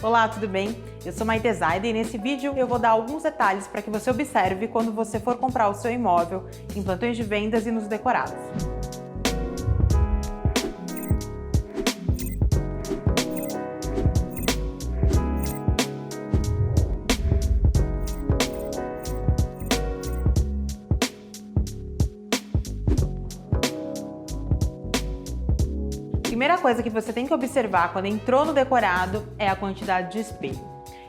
Olá, tudo bem? Eu sou Maite Zaida e nesse vídeo eu vou dar alguns detalhes para que você observe quando você for comprar o seu imóvel em plantões de vendas e nos decorados. Primeira coisa que você tem que observar quando entrou no decorado é a quantidade de espelho.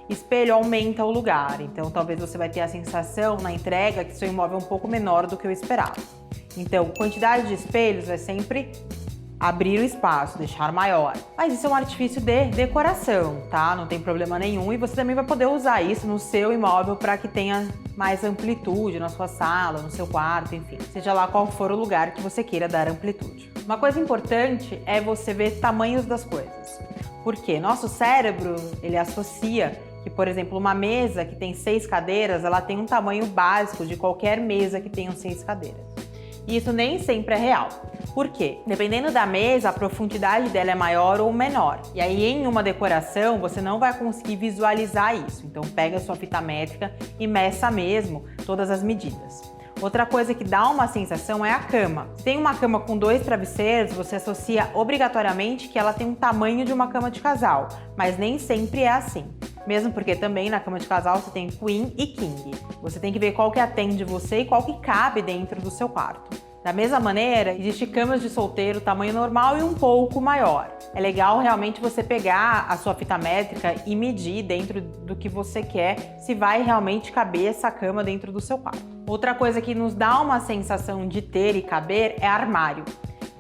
Espelho aumenta o lugar, então talvez você vai ter a sensação na entrega que seu imóvel é um pouco menor do que o esperado. Então, quantidade de espelhos vai sempre abrir o espaço, deixar maior. Mas isso é um artifício de decoração, tá? Não tem problema nenhum e você também vai poder usar isso no seu imóvel para que tenha mais amplitude na sua sala, no seu quarto, enfim. Seja lá qual for o lugar que você queira dar amplitude. Uma coisa importante é você ver tamanhos das coisas. Porque nosso cérebro, ele associa que, por exemplo, uma mesa que tem 6 cadeiras, ela tem um tamanho básico de qualquer mesa que tenha 6 cadeiras. E isso nem sempre é real. Por quê? Dependendo da mesa, a profundidade dela é maior ou menor. E aí, em uma decoração, você não vai conseguir visualizar isso. Então, pega a sua fita métrica e meça mesmo todas as medidas. Outra coisa que dá uma sensação é a cama. Se tem uma cama com 2 travesseiros, você associa obrigatoriamente que ela tem um tamanho de uma cama de casal, mas nem sempre é assim. Mesmo porque também na cama de casal você tem Queen e King. Você tem que ver qual que atende você e qual que cabe dentro do seu quarto. Da mesma maneira, existem camas de solteiro tamanho normal e um pouco maior. É legal realmente você pegar a sua fita métrica e medir dentro do que você quer, se vai realmente caber essa cama dentro do seu quarto. Outra coisa que nos dá uma sensação de ter e caber é armário.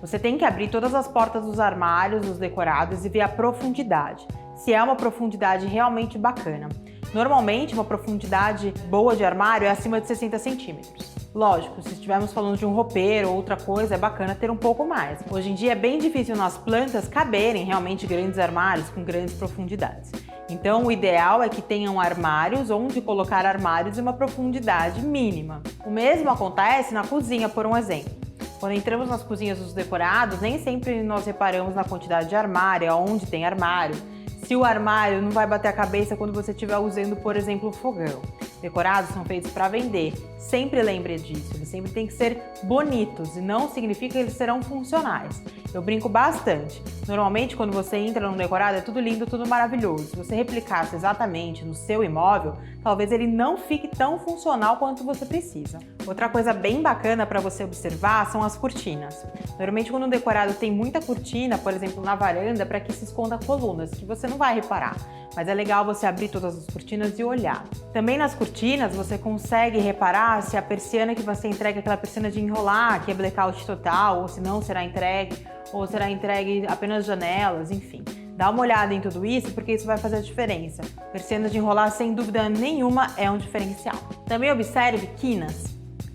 Você tem que abrir todas as portas dos armários, dos decorados e ver a profundidade. Se é uma profundidade realmente bacana. Normalmente, uma profundidade boa de armário é acima de 60 centímetros. Lógico, se estivermos falando de um roupeiro ou outra coisa, é bacana ter um pouco mais. Hoje em dia é bem difícil nas plantas caberem realmente grandes armários com grandes profundidades. Então, o ideal é que tenham armários onde colocar armários de uma profundidade mínima. O mesmo acontece na cozinha, por um exemplo. Quando entramos nas cozinhas dos decorados, nem sempre nós reparamos na quantidade de armário, onde tem armário. Se o armário não vai bater a cabeça quando você estiver usando, por exemplo, o fogão. Decorados são feitos para vender. Sempre lembre disso, eles sempre têm que ser bonitos e não significa que eles serão funcionais. Eu brinco bastante. Normalmente, quando você entra num decorado, é tudo lindo, tudo maravilhoso. Se você replicasse exatamente no seu imóvel, talvez ele não fique tão funcional quanto você precisa. Outra coisa bem bacana para você observar são as cortinas. Normalmente, quando um decorado tem muita cortina, por exemplo, na varanda, para que se esconda colunas, que você não vai reparar. Mas é legal você abrir todas as cortinas e olhar. Também nas cortinas você consegue reparar se a persiana que você entrega é aquela persiana de enrolar, que é blackout total, ou se não será entregue, ou será entregue apenas janelas, enfim. Dá uma olhada em tudo isso porque isso vai fazer a diferença. Persiana de enrolar, sem dúvida nenhuma, é um diferencial. Também observe quinas.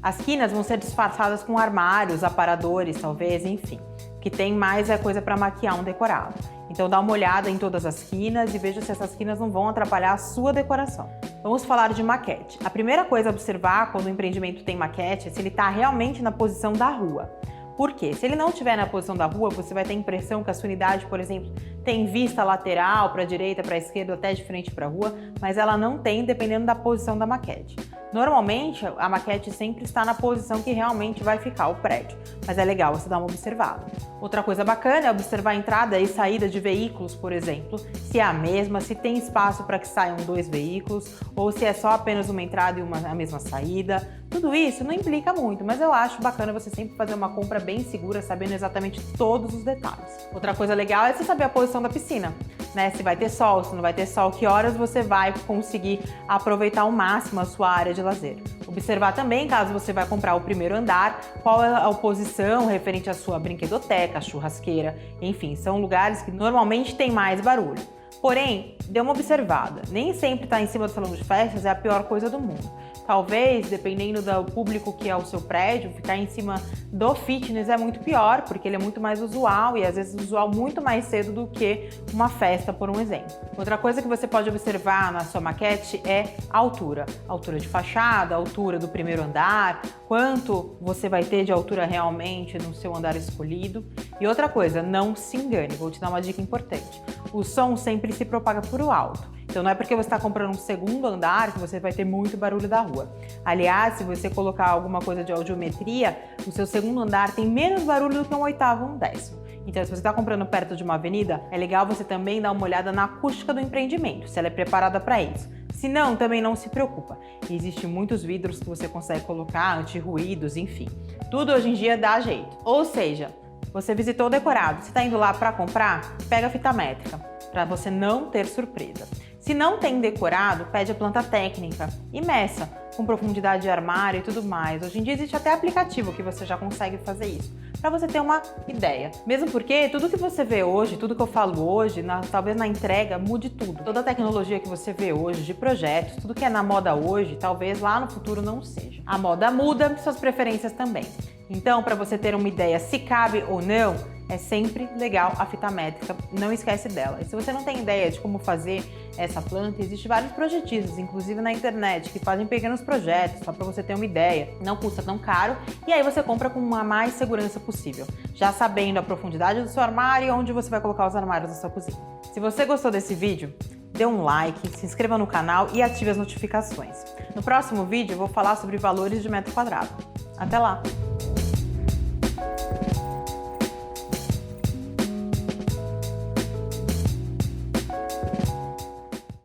As quinas vão ser disfarçadas com armários, aparadores, talvez, enfim. O que tem mais é coisa para maquiar um decorado. Então dá uma olhada em todas as quinas e veja se essas quinas não vão atrapalhar a sua decoração. Vamos falar de maquete. A primeira coisa a observar quando o empreendimento tem maquete é se ele está realmente na posição da rua. Por quê? Se ele não estiver na posição da rua, você vai ter a impressão que a sua unidade, por exemplo, tem vista lateral, para a direita, para a esquerda, até de frente para a rua, mas ela não tem, dependendo da posição da maquete. Normalmente, a maquete sempre está na posição que realmente vai ficar o prédio, mas é legal você dar uma observada. Outra coisa bacana é observar a entrada e saída de veículos, por exemplo, se é a mesma, se tem espaço para que saiam 2 veículos, ou se é só apenas uma entrada e a mesma saída. Tudo isso não implica muito, mas eu acho bacana você sempre fazer uma compra bem segura, sabendo exatamente todos os detalhes. Outra coisa legal é você saber a posição da piscina, né? Se vai ter sol, se não vai ter sol, que horas você vai conseguir aproveitar ao máximo a sua área de lazer. Observar também, caso você vai comprar o primeiro andar, qual é a posição referente à sua brinquedoteca, churrasqueira, enfim, são lugares que normalmente tem mais barulho. Porém, dê uma observada, nem sempre estar em cima do salão de festas é a pior coisa do mundo. Talvez, dependendo do público que é o seu prédio, ficar em cima do fitness é muito pior, porque ele é muito mais usual e às vezes usual muito mais cedo do que uma festa, por um exemplo. Outra coisa que você pode observar na sua maquete é a altura. Altura de fachada, altura do primeiro andar, quanto você vai ter de altura realmente no seu andar escolhido. E outra coisa, não se engane, vou te dar uma dica importante. o som sempre se propaga por o alto. Então não é porque você está comprando um segundo andar que você vai ter muito barulho da rua. Aliás, se você colocar alguma coisa de audiometria, o seu segundo andar tem menos barulho do que um oitavo ou um décimo. Então, se você está comprando perto de uma avenida, é legal você também dar uma olhada na acústica do empreendimento, se ela é preparada para isso. Se não, também não se preocupa. Existem muitos vidros que você consegue colocar, anti-ruídos, enfim. Tudo hoje em dia dá jeito. Ou seja, você visitou o decorado, você está indo lá para comprar? Pega a fita métrica, para você não ter surpresa. Se não tem decorado, pede a planta técnica e meça com profundidade de armário e tudo mais. Hoje em dia existe até aplicativo que você já consegue fazer isso, para você ter uma ideia. Mesmo porque tudo que você vê hoje, tudo que eu falo hoje, talvez na entrega, mude tudo. Toda a tecnologia que você vê hoje de projetos, tudo que é na moda hoje, talvez lá no futuro não seja. A moda muda, suas preferências também. Então, para você ter uma ideia se cabe ou não, é sempre legal a fita métrica, não esquece dela. E se você não tem ideia de como fazer essa planta, existem vários projetistas, inclusive na internet, que fazem pequenos projetos, só para você ter uma ideia. Não custa tão caro e aí você compra com a mais segurança possível, já sabendo a profundidade do seu armário e onde você vai colocar os armários da sua cozinha. Se você gostou desse vídeo, dê um like, se inscreva no canal e ative as notificações. No próximo vídeo eu vou falar sobre valores de metro quadrado. Até lá!